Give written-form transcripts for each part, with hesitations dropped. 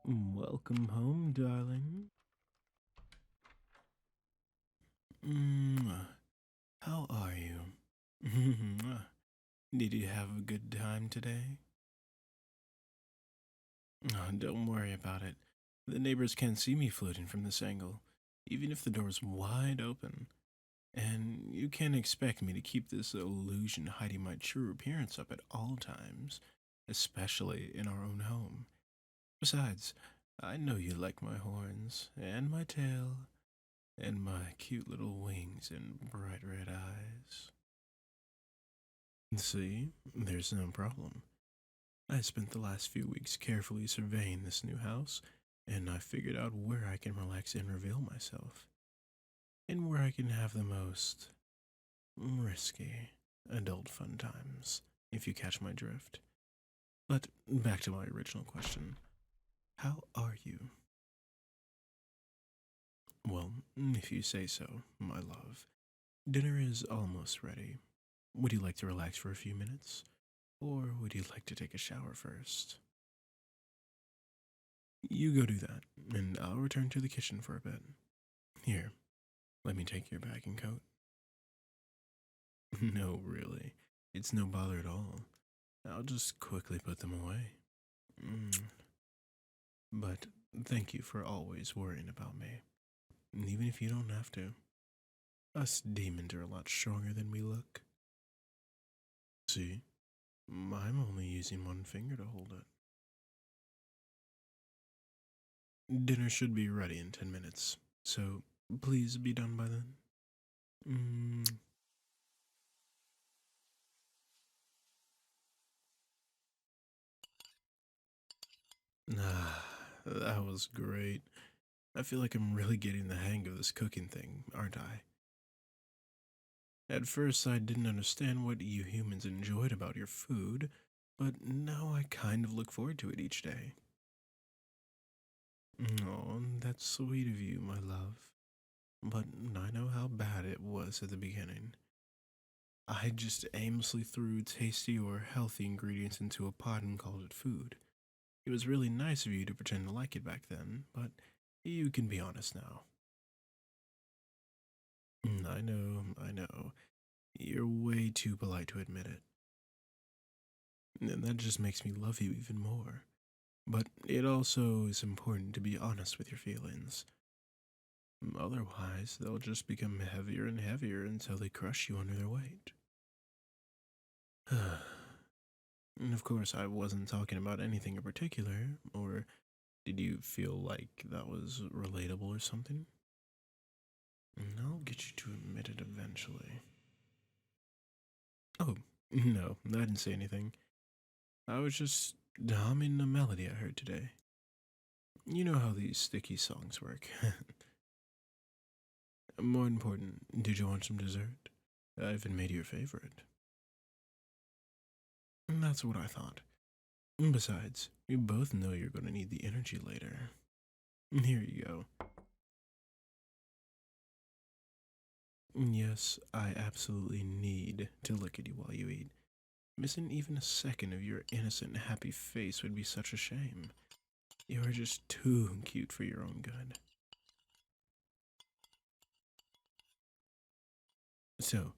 Welcome home, darling. How are you? Did you have a good time today? Oh, don't worry about it. The neighbors can't see me floating from this angle, even if the door's wide open. And you can't expect me to keep this illusion hiding my true appearance up at all times, especially in our own home. Besides, I know you like my horns, and my tail, and my cute little wings and bright red eyes. See, there's no problem. I spent the last few weeks carefully surveying this new house, and I figured out where I can relax and reveal myself, and where I can have the most risky adult fun times, if you catch my drift. But back to my original question. How are you? Well, if you say so, my love. Dinner is almost ready. Would you like to relax for a few minutes? Or would you like to take a shower first? You go do that, and I'll return to the kitchen for a bit. Here, let me take your bag and coat. No, really. It's no bother at all. I'll just quickly put them away. Mm. But thank you for always worrying about me. Even if you don't have to. Us demons are a lot stronger than we look. See? I'm only using one finger to hold it. Dinner should be ready in 10 minutes, so please be done by then. Mm. Ah, that was great. I feel like I'm really getting the hang of this cooking thing, aren't I? At first, I didn't understand what you humans enjoyed about your food, but now I kind of look forward to it each day. Oh, that's sweet of you, my love. But I know how bad it was at the beginning. I just aimlessly threw tasty or healthy ingredients into a pot and called it food. It was really nice of you to pretend to like it back then, but you can be honest now. I know. You're way too polite to admit it. And that just makes me love you even more. But it also is important to be honest with your feelings. Otherwise, they'll just become heavier and heavier until they crush you under their weight. And of course, I wasn't talking about anything in particular, or did you feel like that was relatable or something? I'll get you to admit it eventually. Oh, no, I didn't say anything. I was just humming a melody I heard today. You know how these sticky songs work. More important, did you want some dessert? I even made your favorite. And that's what I thought. Besides, we both know you're going to need the energy later. Here you go. Yes, I absolutely need to look at you while you eat. Missing even a second of your innocent, happy face would be such a shame. You are just too cute for your own good. So,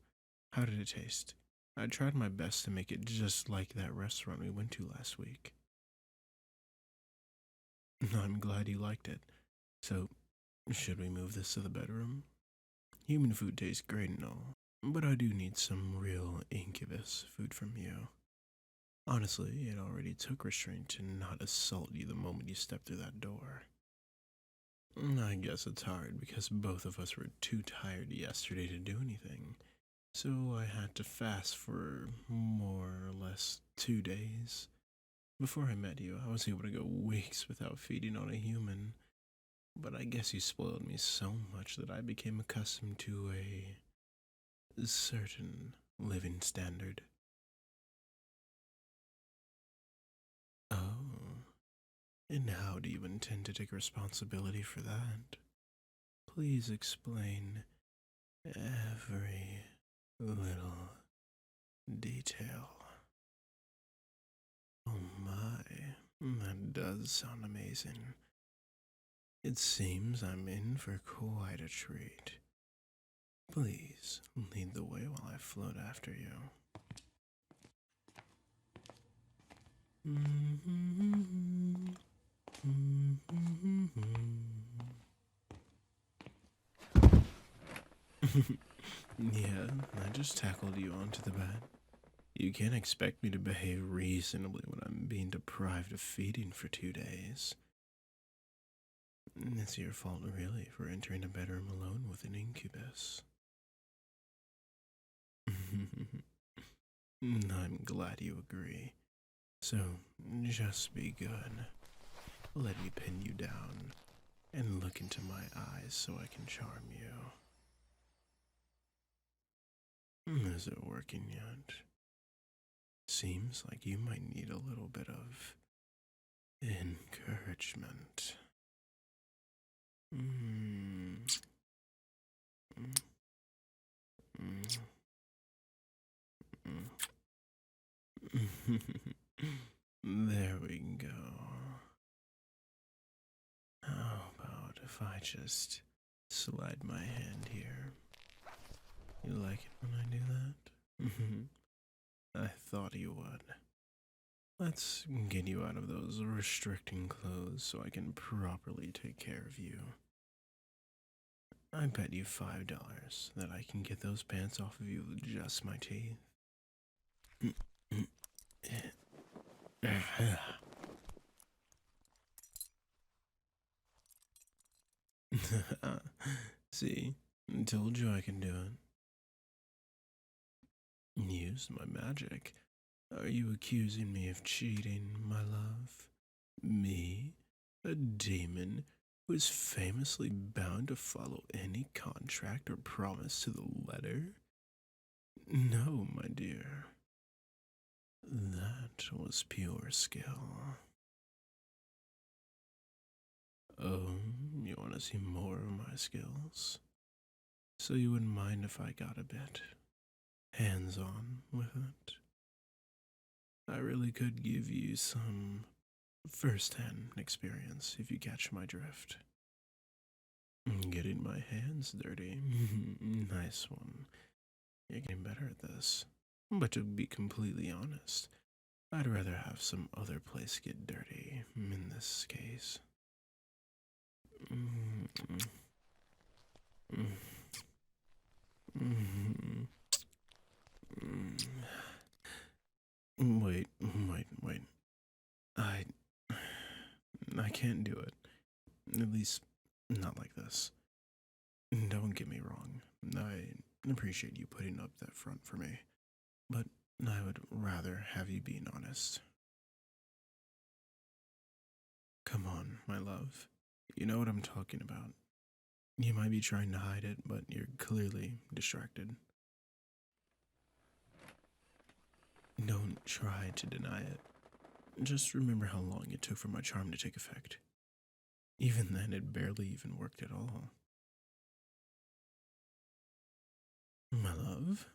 how did it taste? I tried my best to make it just like that restaurant we went to last week. I'm glad you liked it. So, should we move this to the bedroom? Human food tastes great and all, but I do need some real Incubus food from you. Honestly, it already took restraint to not assault you the moment you stepped through that door. I guess it's hard because both of us were too tired yesterday to do anything, so I had to fast for more or less 2 days. Before I met you, I was able to go weeks without feeding on a human, but I guess you spoiled me so much that I became accustomed to a certain living standard. Oh, and how do you intend to take responsibility for that? Please explain every little detail. Oh my, that does sound amazing. It seems I'm in for quite a treat. Please, lead the way while I float after you. Yeah, I just tackled you onto the bed. You can't expect me to behave reasonably when I'm being deprived of feeding for 2 days. It's your fault, really, for entering a bedroom alone with an incubus. I'm glad you agree. So, just be good. Let me pin you down and look into my eyes so I can charm you. Is it working yet? Seems like you might need a little bit of encouragement. There we go. How about if I just slide my hand here? You like it when I do that? I thought you would. Let's get you out of those restricting clothes so I can properly take care of you. I bet you $5 that I can get those pants off of you with just my teeth. See, I told you I can do it. Use my magic. Are you accusing me of cheating, my love? Me, a demon who is famously bound to follow any contract or promise to the letter? No, my dear. That was pure skill. Oh, you want to see more of my skills? So you wouldn't mind if I got a bit hands-on with it? I really could give you some first-hand experience if you catch my drift. Getting my hands dirty. Nice one. You're getting better at this. But to be completely honest, I'd rather have some other place get dirty in this case. Wait. I can't do it. At least, not like this. Don't get me wrong. I appreciate you putting up that front for me. But I would rather have you being honest. Come on, my love. You know what I'm talking about. You might be trying to hide it, but you're clearly distracted. Don't try to deny it. Just remember how long it took for my charm to take effect. Even then, it barely even worked at all. My love,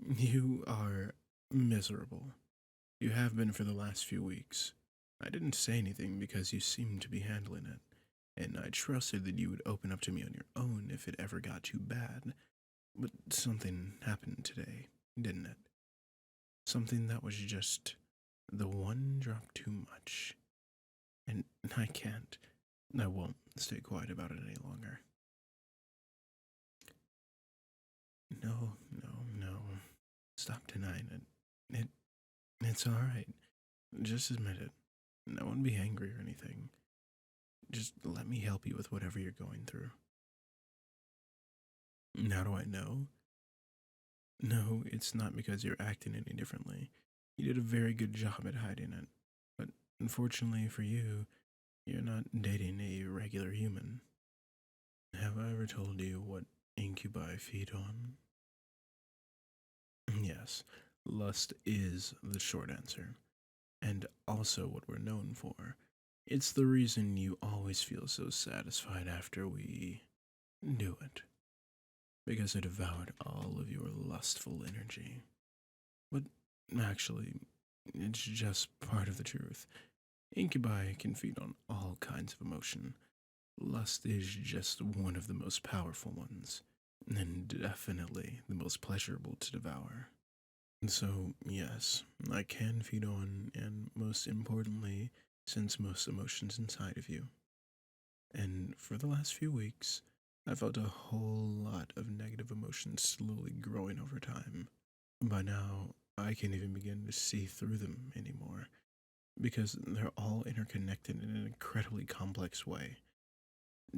you are miserable. You have been for the last few weeks. I didn't say anything because you seemed to be handling it, and I trusted that you would open up to me on your own if it ever got too bad. But something happened today, didn't it? Something that was just the one drop too much. And I won't stay quiet about it any longer. No. Stop denying it. It's alright. Just admit it. I won't be angry or anything. Just let me help you with whatever you're going through. How do I know? No, it's not because you're acting any differently. You did a very good job at hiding it. But unfortunately for you, you're not dating a regular human. Have I ever told you what incubi feed on? Yes, lust is the short answer, and also what we're known for. It's the reason you always feel so satisfied after we do it, because it devoured all of your lustful energy. But actually, it's just part of the truth. Incubi can feed on all kinds of emotion. Lust is just one of the most powerful ones, and definitely the most pleasurable to devour. So, yes, I can feed on, and most importantly, sense most emotions inside of you. And for the last few weeks, I felt a whole lot of negative emotions slowly growing over time. By now, I can't even begin to see through them anymore, because they're all interconnected in an incredibly complex way.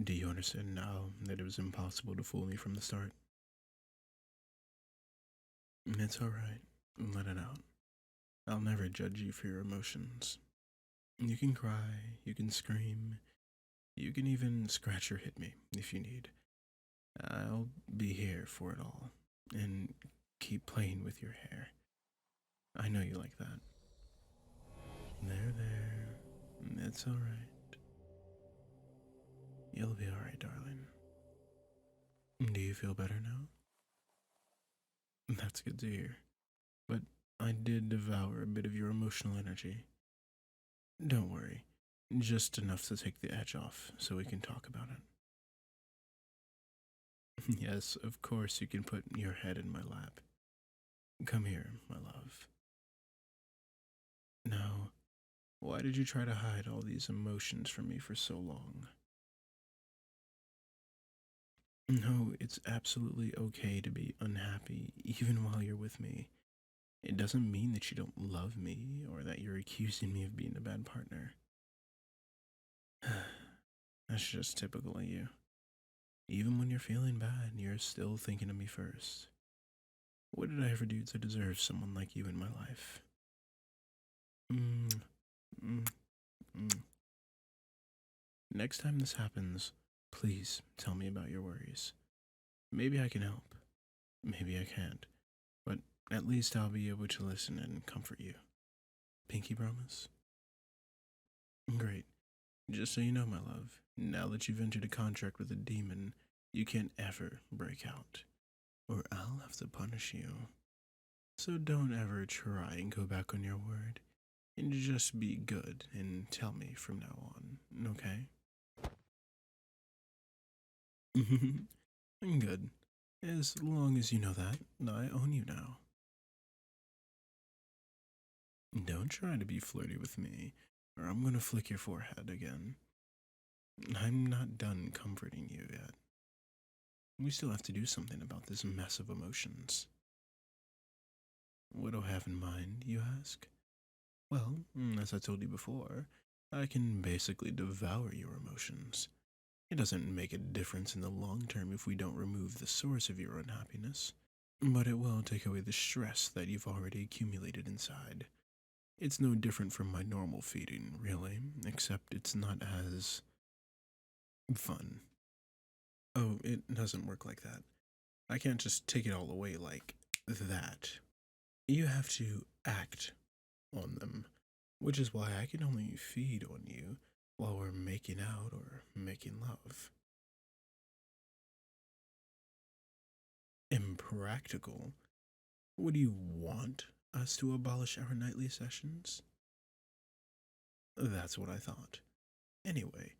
Do you understand now that it was impossible to fool me from the start? It's alright. Let it out. I'll never judge you for your emotions. You can cry, you can scream, you can even scratch or hit me if you need. I'll be here for it all. And keep playing with your hair. I know you like that. There. It's alright. You'll be alright, darling. Do you feel better now? That's good to hear. But I did devour a bit of your emotional energy. Don't worry. Just enough to take the edge off so we can talk about it. Yes, of course you can put your head in my lap. Come here, my love. Now, why did you try to hide all these emotions from me for so long? No, it's absolutely okay to be unhappy even while you're with me. It doesn't mean that you don't love me or that you're accusing me of being a bad partner. That's just typical of you. Even when you're feeling bad, you're still thinking of me first. What did I ever do to deserve someone like you in my life? Mm, mm, mm. Next time this happens, please tell me about your worries. Maybe I can help. Maybe I can't. But at least I'll be able to listen and comfort you. Pinky promise? Great. Just so you know, my love, now that you've entered a contract with a demon, you can't ever break out, or I'll have to punish you. So don't ever try and go back on your word, and just be good and tell me from now on, okay? Good. As long as you know that, I own you now. Don't try to be flirty with me, or I'm gonna flick your forehead again. I'm not done comforting you yet. We still have to do something about this mess of emotions. What do I have in mind, you ask? Well, as I told you before, I can basically devour your emotions. It doesn't make a difference in the long term if we don't remove the source of your unhappiness, but it will take away the stress that you've already accumulated inside. It's no different from my normal feeding, really, except it's not as fun. Oh, it doesn't work like that. I can't just take it all away like that. You have to act on them, which is why I can only feed on you while we're making out or making love. Impractical? What do you want? Us to abolish our nightly sessions? That's what I thought. Anyway,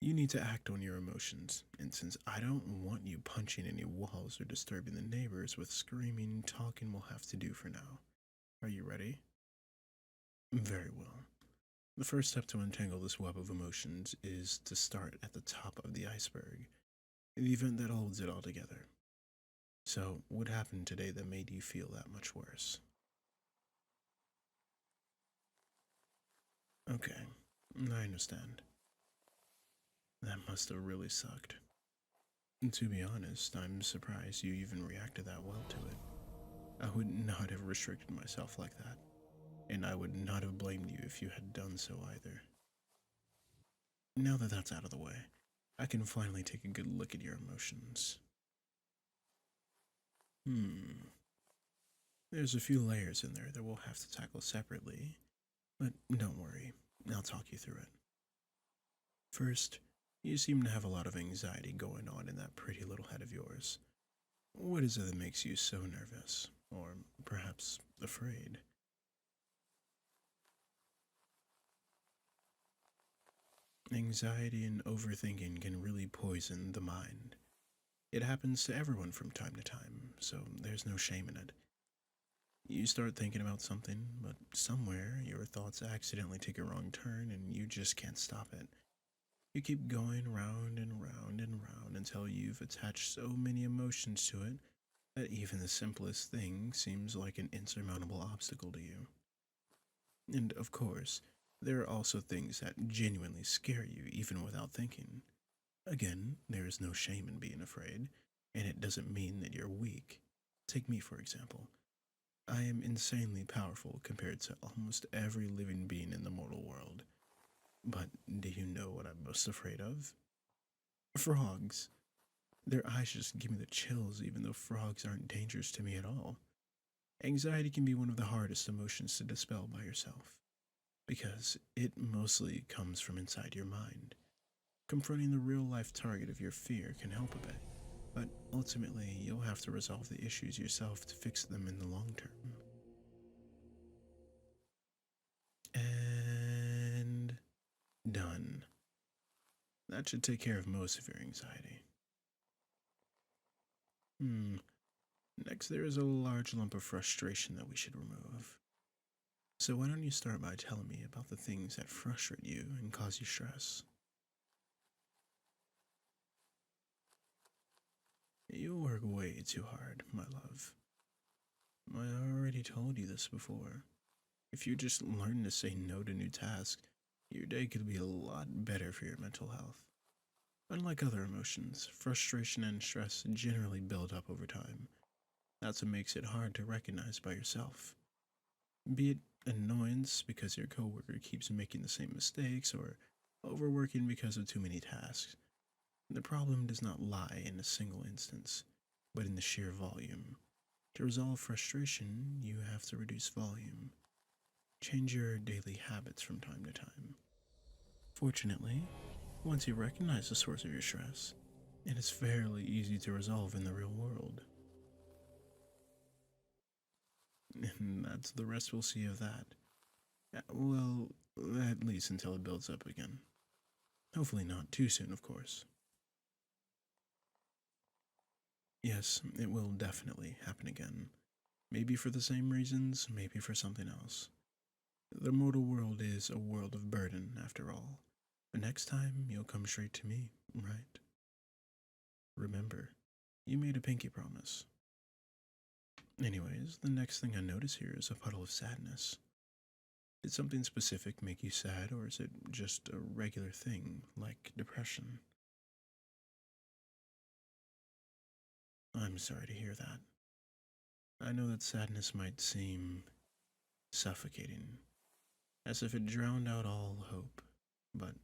you need to act on your emotions, and since I don't want you punching any walls or disturbing the neighbors with screaming and talking, we'll have to do for now. Are you ready? Very well. The first step to untangle this web of emotions is to start at the top of the iceberg, the event that holds it all together. So, what happened today that made you feel that much worse? Okay, I understand. That must have really sucked. To be honest, I'm surprised you even reacted that well to it. I would not have restricted myself like that, and I would not have blamed you if you had done so either. Now that that's out of the way, I can finally take a good look at your emotions. Hmm. There's a few layers in there that we'll have to tackle separately, but don't worry, I'll talk you through it. First, you seem to have a lot of anxiety going on in that pretty little head of yours. What is it that makes you so nervous? Or perhaps afraid? Anxiety and overthinking can really poison the mind. It happens to everyone from time to time, so there's no shame in it. You start thinking about something, but somewhere your thoughts accidentally take a wrong turn and you just can't stop it. You keep going round and round and round until you've attached so many emotions to it that even the simplest thing seems like an insurmountable obstacle to you. And of course, there are also things that genuinely scare you even without thinking. Again, there is no shame in being afraid, and it doesn't mean that you're weak. Take me, for example. I am insanely powerful compared to almost every living being in the mortal world. But do you know what I'm most afraid of? Frogs. Their eyes just give me the chills, even though frogs aren't dangerous to me at all. Anxiety can be one of the hardest emotions to dispel by yourself, because it mostly comes from inside your mind. Confronting the real life target of your fear can help a bit, but ultimately you'll have to resolve the issues yourself to fix them in the long term. And done. That should take care of most of your anxiety. Hmm. Next, there is a large lump of frustration that we should remove. So, why don't you start by telling me about the things that frustrate you and cause you stress? You work way too hard, my love. I already told you this before. If you just learn to say no to new tasks, your day could be a lot better for your mental health. Unlike other emotions, frustration and stress generally build up over time. That's what makes it hard to recognize by yourself. Be it annoyance because your coworker keeps making the same mistakes or overworking because of too many tasks. The problem does not lie in a single instance, but in the sheer volume. To resolve frustration, you have to reduce volume. Change your daily habits from time to time. Fortunately, once you recognize the source of your stress, it is fairly easy to resolve in the real world. And that's the rest we'll see of that. Well, at least until it builds up again. Hopefully not too soon, of course. Yes, it will definitely happen again. Maybe for the same reasons, maybe for something else. The mortal world is a world of burden, after all. But next time, you'll come straight to me, right? Remember, you made a pinky promise. Anyways, the next thing I notice here is a puddle of sadness. Did something specific make you sad, or is it just a regular thing, like depression? I'm sorry to hear that. I know that sadness might seem suffocating, as if it drowned out all hope, but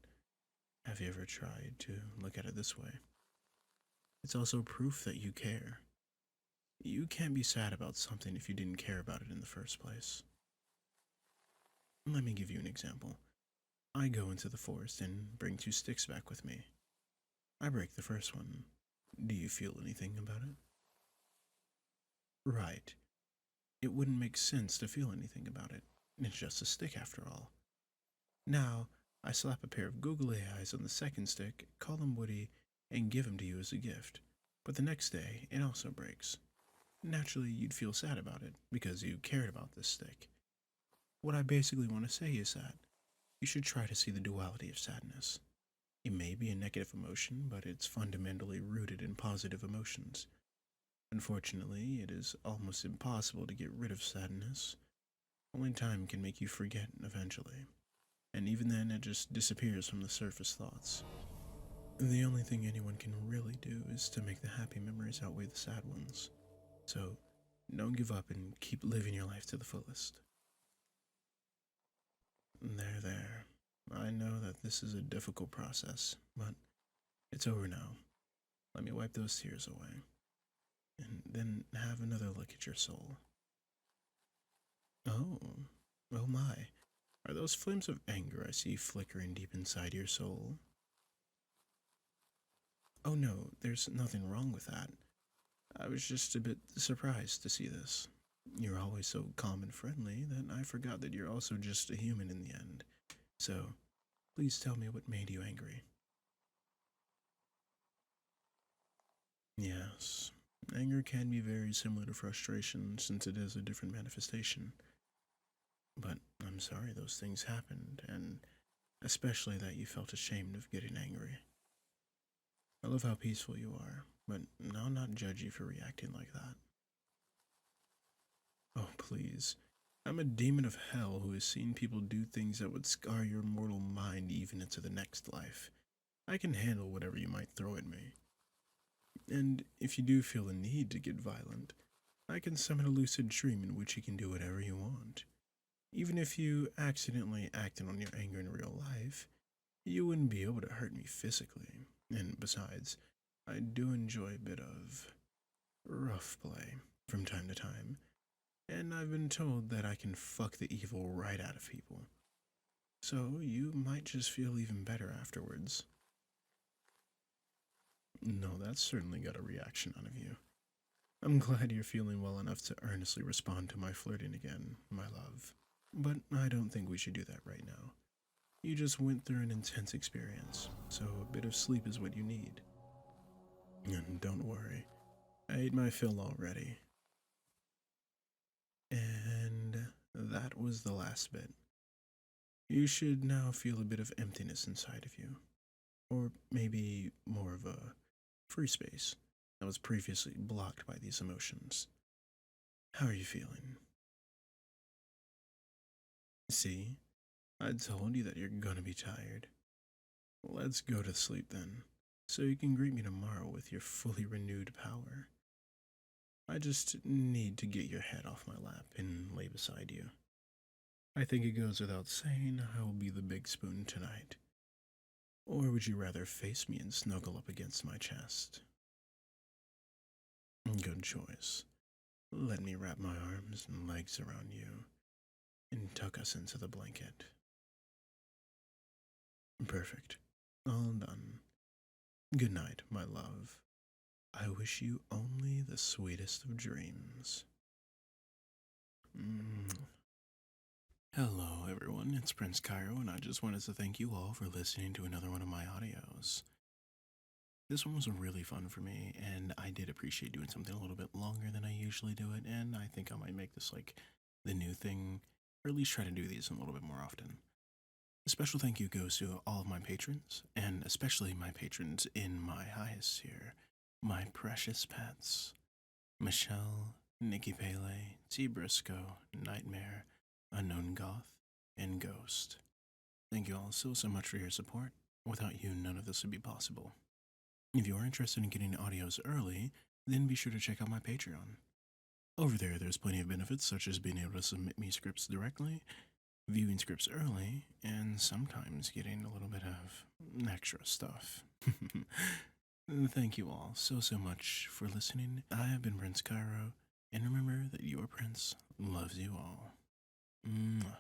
have you ever tried to look at it this way? It's also proof that you care. You can't be sad about something if you didn't care about it in the first place. Let me give you an example. I go into the forest and bring two sticks back with me. I break the first one. Do you feel anything about it? Right. It wouldn't make sense to feel anything about it. It's just a stick after all. Now, I slap a pair of googly eyes on the second stick, call him Woody, and give him to you as a gift. But the next day, it also breaks. Naturally, you'd feel sad about it, because you cared about this stick. What I basically want to say is that you should try to see the duality of sadness. It may be a negative emotion, but it's fundamentally rooted in positive emotions. Unfortunately, it is almost impossible to get rid of sadness. Only time can make you forget eventually. And even then, it just disappears from the surface thoughts. The only thing anyone can really do is to make the happy memories outweigh the sad ones. So, don't give up and keep living your life to the fullest. There. I know that this is a difficult process, but it's over now. Let me wipe those tears away. And then have another look at your soul. Oh, oh my. Are those flames of anger I see flickering deep inside your soul? Oh no, there's nothing wrong with that. I was just a bit surprised to see this. You're always so calm and friendly that I forgot that you're also just a human in the end. So, Please tell me what made you angry. Yes, anger can be very similar to frustration since it is a different manifestation. But I'm sorry those things happened, and especially that you felt ashamed of getting angry. I love how peaceful you are, but I'll not judge you for reacting like that. Oh, please. I'm a demon of hell who has seen people do things that would scar your mortal mind even into the next life. I can handle whatever you might throw at me. And if you do feel the need to get violent, I can summon a lucid dream in which you can do whatever you want. Even if you accidentally acted on your anger in real life, you wouldn't be able to hurt me physically. And besides, I do enjoy a bit of rough play from time to time, and I've been told that I can fuck the evil right out of people. So you might just feel even better afterwards. No, that's certainly got a reaction out of you. I'm glad you're feeling well enough to earnestly respond to my flirting again, my love. But I don't think we should do that right now. You just went through an intense experience, so a bit of sleep is what you need. And don't worry, I ate my fill already. And that was the last bit. You should now feel a bit of emptiness inside of you, or maybe more of a free space that was previously blocked by these emotions. How are you feeling? See, I told you that you're gonna be tired. Let's go to sleep then, so you can greet me tomorrow with your fully renewed power. I just need to get your head off my lap and lay beside you. I think it goes without saying I will be the big spoon tonight. Or would you rather face me and snuggle up against my chest? Good choice. Let me wrap my arms and legs around you and tuck us into the blanket. Perfect. All done. Good night, my love. I wish you only the sweetest of dreams. Mm. Hello, everyone. It's Prince Kairo, and I just wanted to thank you all for listening to another one of my audios. This one was really fun for me, and I did appreciate doing something a little bit longer than I usually do it, and I think I might make this like the new thing, or at least try to do these a little bit more often. A special thank you goes to all of my patrons, and especially my patrons in my highest tier, my precious pets, Michelle, Nikki Pele, T. Briscoe, Nightmare, Unknown Goth, and Ghost. Thank you all so much for your support. Without you, none of this would be possible. If you are interested in getting audios early, then be sure to check out my Patreon. Over there, there's plenty of benefits such as being able to submit me scripts directly, viewing scripts early, and sometimes getting a little bit of extra stuff. Thank you all so much for listening. I have been Prince Kairo, and remember that your prince loves you all. Mwah.